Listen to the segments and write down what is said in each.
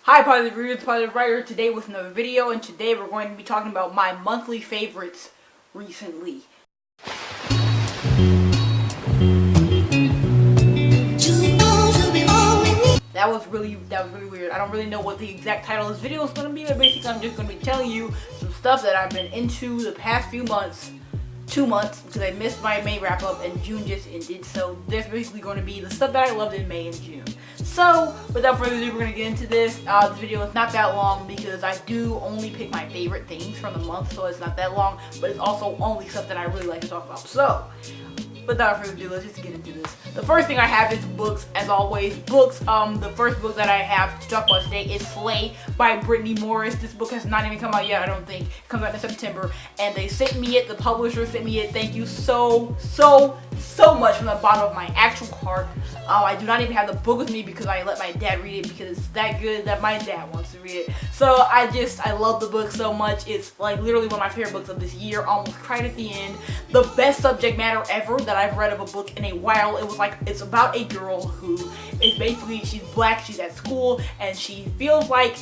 Hi, Positive Readers, Positive Writer, today with another video, and today we're going to be talking about my monthly favorites recently. That was really weird. I don't really know what the exact title of this video is going to be, but basically I'm just going to be telling you some stuff that I've been into the past few months. 2 months, because I missed my May wrap up and June just ended, so there's basically going to be the stuff that I loved in May and June. So without further ado, we're going to get into this. This video is not that long because I do only pick my favorite things from the month, so it's not that long, but it's also only stuff that I really like to talk about. So without further ado, let's just get into this. The first thing I have is books, as always. Books, the first book that I have to talk about today is Slay by Brittany Morris. This book has not even come out yet, I don't think. It comes out in September, and they sent me it, the publisher sent me it. Thank you so much from the bottom of my actual heart. I do not even have the book with me because I let my dad read it because it's that good that my dad wants to read it. So I love the book so much. It's like literally one of my favorite books of this year, almost cried at the end. The best subject matter ever that I've read of a book in a while. It was like, it's about a girl who is basically, she's black, she's at school, and she feels like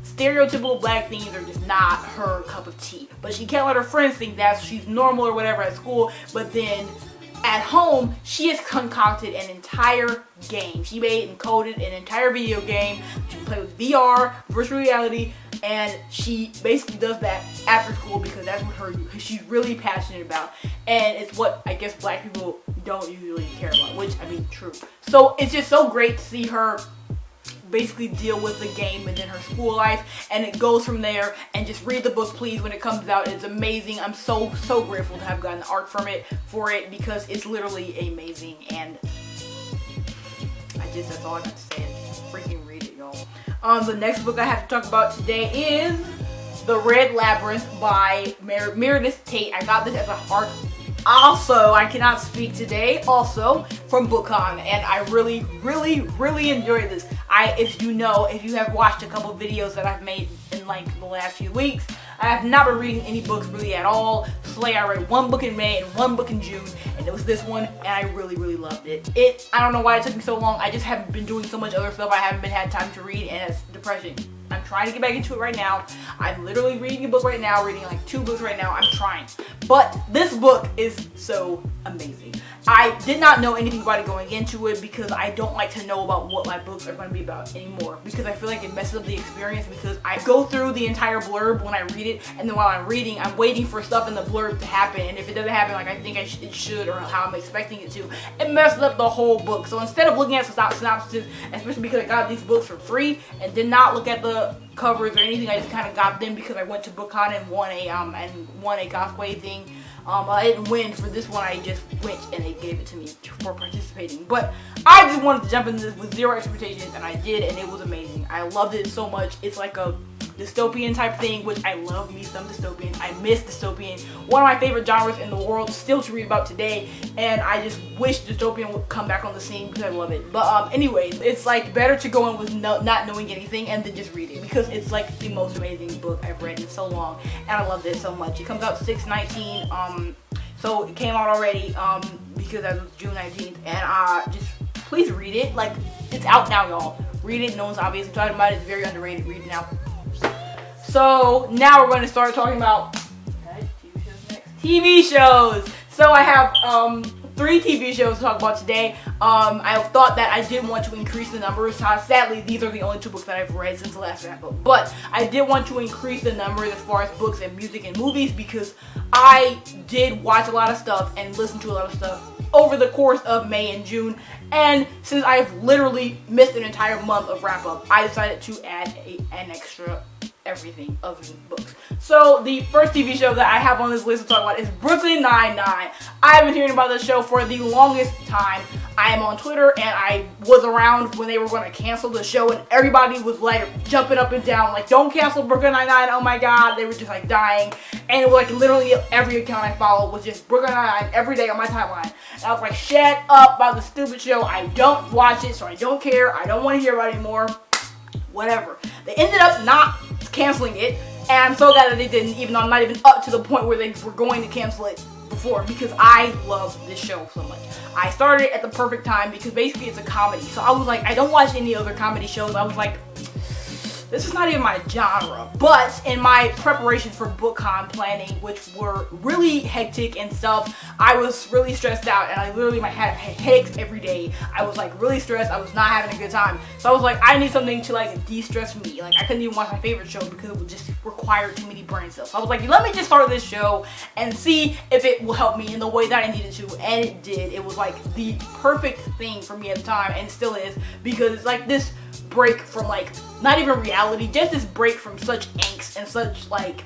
stereotypical black things are just not her cup of tea. But she can't let her friends think that, so she's normal or whatever at school, but then at home, she has concocted an entire game. She made and coded an entire video game to play with VR, virtual reality, and she basically does that after school because that's what she's really passionate about. And it's what I guess black people don't usually care about, which, I mean, true. So it's just so great to see her basically deal with the game and then her school life, and it goes from there. And just read the book, please, when it comes out. It's amazing. I'm so grateful to have gotten the art for it because it's literally amazing, and that's all I got to say. Just freaking read it, y'all. The next book I have to talk about today is The Red Labyrinth by Meredith Tate. I got this as a hard. Also, I cannot speak today, also from BookCon, and I really enjoyed this. If you have watched a couple videos that I've made in like the last few weeks, I have not been reading any books really at all. Slay, I read one book in May and one book in June, and it was this one, and I really loved it. I don't know why it took me so long. I just haven't been doing so much other stuff. I haven't had time to read, and it's depressing. I'm trying to get back into it right now. I'm literally reading a book right now, reading like 2 books right now. I'm trying. But this book is so amazing. I did not know anything about it going into it because I don't like to know about what my books are going to be about anymore, because I feel like it messes up the experience, because I go through the entire blurb when I read it, and then while I'm reading, I'm waiting for stuff in the blurb to happen, and if it doesn't happen like I think it should or how I'm expecting it to, it messes up the whole book. So instead of looking at synopsis, especially because I got these books for free and did not look at the covers or anything, I just kind of got them because I went to BookCon and won a cosplay thing. I didn't win for this one, I just went and they gave it to me for participating. But I just wanted to jump into this with zero expectations, and I did, and it was amazing. I loved it so much. It's like a dystopian type thing, which I love me some dystopian. I miss dystopian. One of my favorite genres in the world still to read about today, and I just wish dystopian would come back on the scene because I love it. But anyways, it's like better to go in with not knowing anything and then just read it, because it's like the most amazing book I've read in so long, and I loved it so much. It comes out 6/19, so it came out already because that was June 19th, and just please read it. Like, it's out now, y'all. Read it. No one's obviously talking about it. It's very underrated. Read it now. So now we're going to start talking about TV shows. So I have 3 TV shows to talk about today. I thought that I did want to increase the numbers. Sadly, these are the only 2 books that I've read since the last wrap up. But I did want to increase the numbers as far as books and music and movies, because I did watch a lot of stuff and listen to a lot of stuff over the course of May and June. And since I've literally missed an entire month of wrap up, I decided to add an extra everything other than books. So the first TV show that I have on this list to talk about is Brooklyn Nine-Nine. I've been hearing about this show for the longest time. I am on Twitter, and I was around when they were going to cancel the show, and everybody was like jumping up and down like, don't cancel Brooklyn Nine-Nine, oh my god. They were just like dying, and it was like literally every account I followed was just Brooklyn Nine-Nine every day on my timeline. And I was like, shut up about the stupid show. I don't watch it, so I don't care. I don't want to hear about it anymore. Whatever. They ended up not canceling it, and I'm so glad that they didn't, even though I'm not even up to the point where they were going to cancel it before, because I love this show so much. I started it at the perfect time because basically it's a comedy. So I was like, I don't watch any other comedy shows. I was like, this is not even my genre. But in my preparation for BookCon planning, which were really hectic and stuff, I was really stressed out, and I literally had headaches every day. I was like really stressed. I was not having a good time. So I was like, I need something to like de-stress me. Like I couldn't even watch my favorite show because it would just require too many brain cells. So I was like, let me just start this show and see if it will help me in the way that I needed to, and it did. It was like the perfect thing for me at the time, and it still is, because it's like this break from like not even reality, just this break from such angst and such like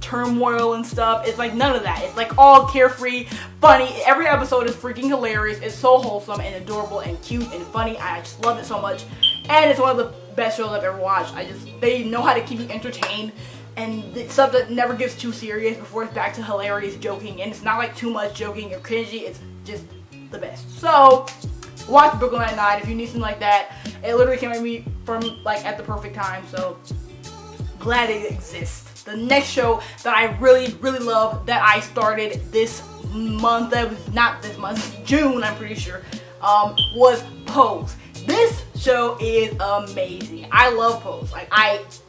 turmoil and stuff. It's like none of that. It's like all carefree, funny. Every episode is freaking hilarious. It's so wholesome and adorable and cute and funny. I just love it so much, and it's one of the best shows I've ever watched. They know how to keep you entertained, and it's stuff that never gets too serious before it's back to hilarious joking, and it's not like too much joking or cringy. It's just the best. So watch Brooklyn Nine-Nine if you need something like that. It literally came at me from like at the perfect time, so glad it exists. The next show that I really love that I started this month, that was not this month, June I'm pretty sure, was Pose. This show is amazing. I love Pose. Like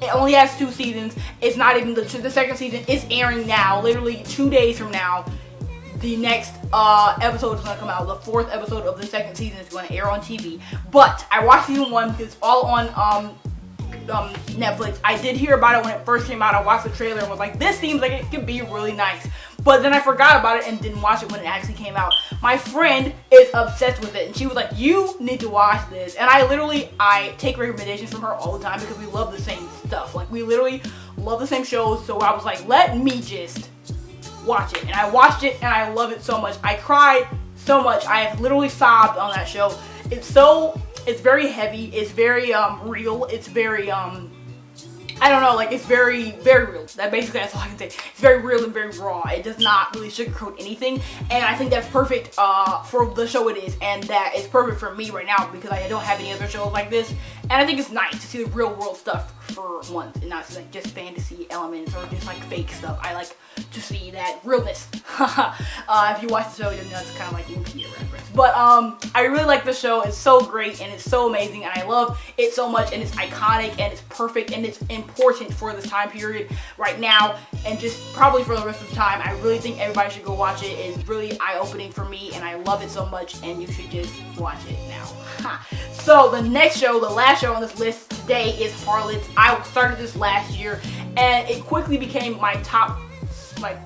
it only has 2 seasons. It's not even the second season. It's airing now, literally 2 days from now. The next episode is going to come out. The 4th episode of the 2nd season is going to air on TV. But I watched season 1 because it's all on Netflix. I did hear about it when it first came out. I watched the trailer and was like, this seems like it could be really nice. But then I forgot about it and didn't watch it when it actually came out. My friend is obsessed with it, and she was like, you need to watch this. And I take recommendations from her all the time because we love the same stuff. Like, we literally love the same shows. So I was like, let me just watch it. And I watched it, and I love it so much. I cried so much. I have literally sobbed on that show. It's very heavy. It's very real. It's very I don't know, like it's very real. That's all I can say. It's very real and very raw. It does not really sugarcoat anything, and I think that's perfect for the show it is, and that is perfect for me right now because I don't have any other shows like this, and I think it's nice to see the real world stuff for once and not like just fantasy elements or just like fake stuff. I like to see that realness. If you watch the show, you know it's kind of like movie reference. But I really like the show. It's so great and it's so amazing, and I love it so much, and it's iconic and it's perfect and it's important for this time period right now, and just probably for the rest of the time. I really think everybody should go watch it. It's really eye-opening for me, and I love it so much, and you should just watch it now. So the next show, the last show on this list today is Harlots. I started this last year, and it quickly became my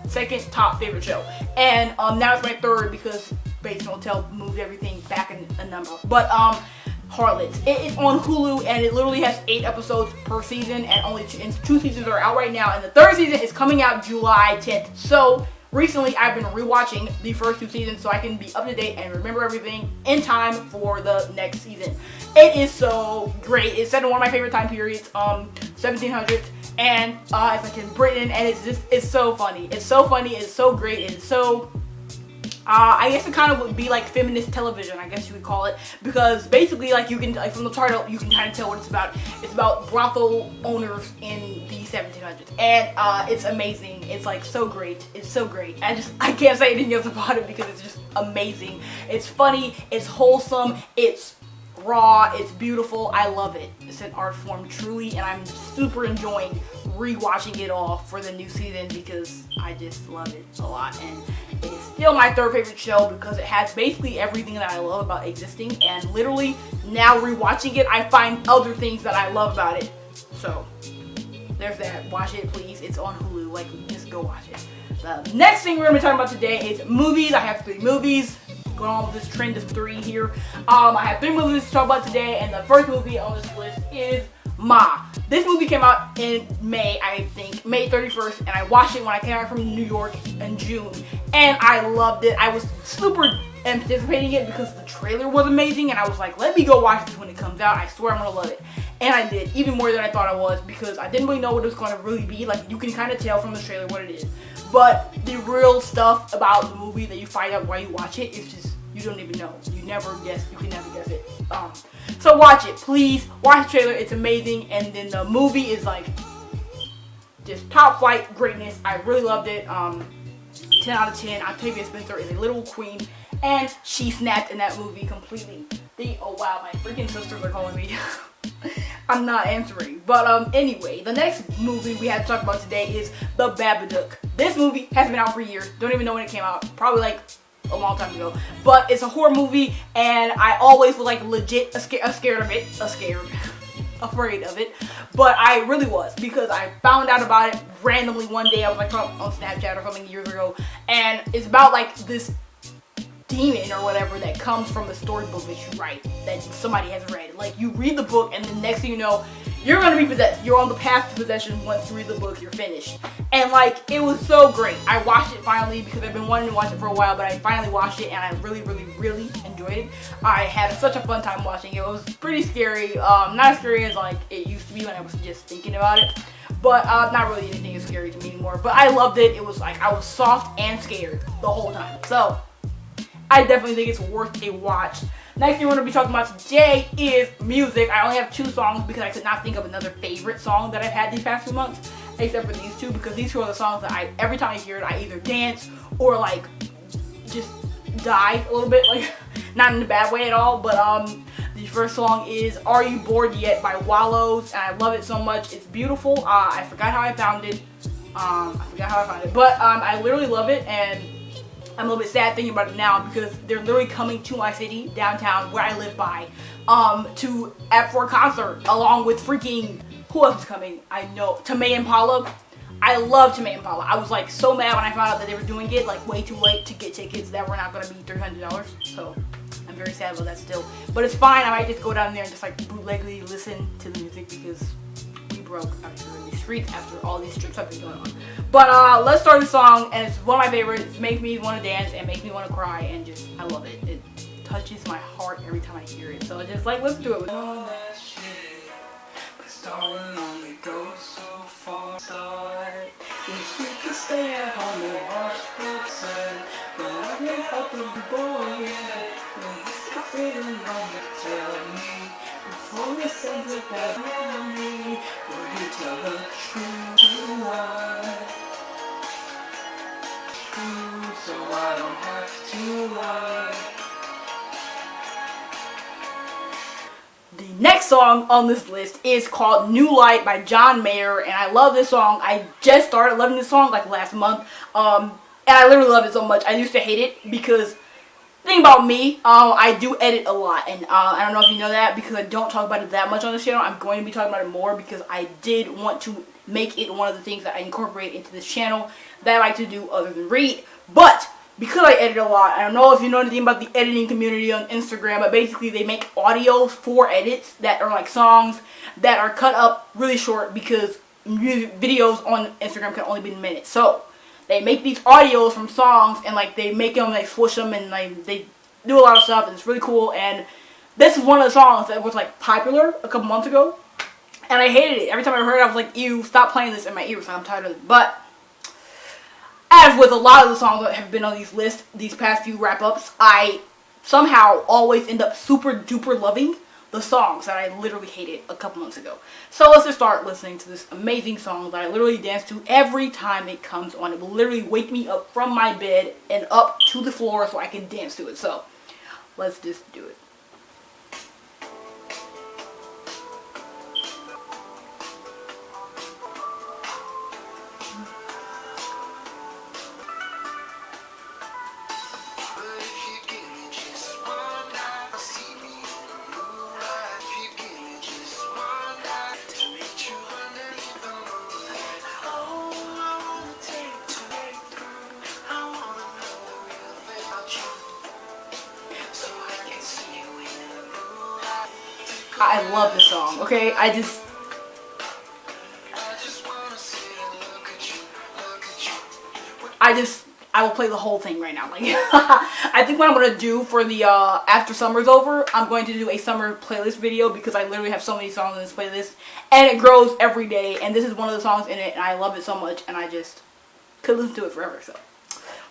second top favorite show, and now it's my third because Bates Motel moved everything back in a number. But Harlots, it is on Hulu, and it literally has 8 episodes per season, and only 2 seasons are out right now, and the 3rd season is coming out July 10th. So recently I've been rewatching the first 2 seasons so I can be up to date and remember everything in time for the next season. It is so great. It's set in one of my favorite time periods, 1700s, and it's like in Britain, and it's so funny. It's so funny. It's so great. It's so I guess it kind of would be like feminist television, I guess you would call it, because basically, like, you can, like, from the title, you can kind of tell what it's about. It's about brothel owners in the 1700s, and it's amazing. It's like so great. It's so great. I can't say anything else about it because it's just amazing. It's funny. It's wholesome. It's raw. It's beautiful. I love it. It's an art form truly, and I'm super enjoying rewatching it all for the new season because I just love it a lot, and it is still my 3rd favorite show because it has basically everything that I love about existing, and literally now rewatching it I find other things that I love about it. So there's that. Watch it, please. It's on Hulu. Like, just go watch it. The next thing we're going to be talking about today is movies. I have 3 movies. Going on with this trend of 3 here. I have 3 movies to talk about today, and the first movie on this list is Ma. This movie came out in May, I think, May 31st, and I watched it when I came out from New York in June, and I loved it. I was super anticipating it because the trailer was amazing, and I was like, let me go watch this when it comes out. I swear I'm gonna love it. And I did, even more than I thought I was, because I didn't really know what it was going to really be. Like, you can kind of tell from the trailer what it is, but the real stuff about the movie that you find out while you watch it is just, you don't even know. You can never guess it. So watch it, please. Watch the trailer. It's amazing. And then the movie is like just top flight greatness. I really loved it. 10 out of 10. Octavia Spencer is a little queen, and she snapped in that movie completely. Oh wow, my freaking sisters are calling me. I'm not answering. But anyway, the next movie we have to talk about today is The Babadook. This movie has been out for years. Don't even know when it came out. Probably like a long time ago. But it's a horror movie, and I always was like legit scared of it. Afraid of it. But I really was, because I found out about it randomly one day. I was like on Snapchat or something years ago, and it's about like this demon or whatever that comes from the storybook that you write, that somebody has read. Like, you read the book, and the next thing you know, you're gonna be possessed. You're on the path to possession. Once you read the book, you're finished. And like, it was so great. I watched it finally because I've been wanting to watch it for a while, but I finally watched it, and I really enjoyed it. I had such a fun time watching it. It was pretty scary. Not as scary as like it used to be when I was just thinking about it, but not really anything is scary to me anymore. But I loved it. It was like I was soft and scared the whole time. So I definitely think it's worth a watch. Next thing we're going to be talking about today is music. I only have 2 songs because I could not think of another favorite song that I've had these past few months, except for these 2, because these 2 are the songs that every time I hear it, I either dance or like just die a little bit, like not in a bad way at all. But the first song is Are You Bored Yet by Wallows, and I love it so much. It's beautiful. I forgot how I found it. But I literally love it, and I'm a little bit sad thinking about it now because they're literally coming to my city, downtown, where I live by, for a concert, along with freaking, who else is coming? I know, Tame Impala. I love Tame Impala. I was like so mad when I found out that they were doing it, like way too late to get tickets that were not going to be $300. So I'm very sad about that still. But it's fine. I might just go down there and just like bootlegly listen to the music because we broke out here in the streets after all these trips have been going on. But let's start the song, and it's one of my favorites. It makes me want to dance and makes me want to cry, and just, I love it. It touches my heart every time I hear it. So just like, listen to it. If we could stay at home and watch books, but I can't help but be bored. It's really wrong to tell me before you send it back on me. Will you tell the truth tonight? So I don't have to lie. The next song on this list is called New Light by John Mayer, and I love this song. I just started loving this song like last month, and I literally love it so much. I used to hate it because, thing about me, I do edit a lot, and I don't know if you know that because I don't talk about it that much on this channel. I'm going to be talking about it more because I did want to make it one of the things that I incorporate into this channel that I like to do other than read. But because I edit a lot, I don't know if you know anything about the editing community on Instagram, but basically they make audios for edits that are like songs that are cut up really short because music videos on Instagram can only be minutes. So they make these audios from songs, and like they make them, they swoosh them, and like they do a lot of stuff, and it's really cool. And this is one of the songs that was like popular a couple months ago, and I hated it. Every time I heard it, I was like, ew, stop playing this in my ears. I'm tired of it. But as with a lot of the songs that have been on these lists, these past few wrap-ups, I somehow always end up super duper loving the songs that I literally hated a couple months ago. So let's just start listening to this amazing song that I literally dance to every time it comes on. It will literally wake me up from my bed and up to the floor so I can dance to it. So let's just do it. I love this song, okay? I will play the whole thing right now. Like, I think what I'm going to do for the, after summer's over, I'm going to do a summer playlist video because I literally have so many songs in this playlist, and it grows every day, and this is one of the songs in it, and I love it so much, and I just could listen to it forever, so.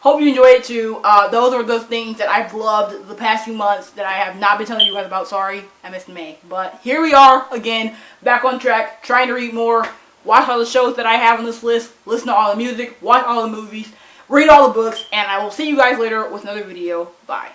Hope you enjoyed it too. Those are those things that I've loved the past few months that I have not been telling you guys about. Sorry, I missed May. But here we are again, back on track, trying to read more, watch all the shows that I have on this list, listen to all the music, watch all the movies, read all the books, and I will see you guys later with another video. Bye.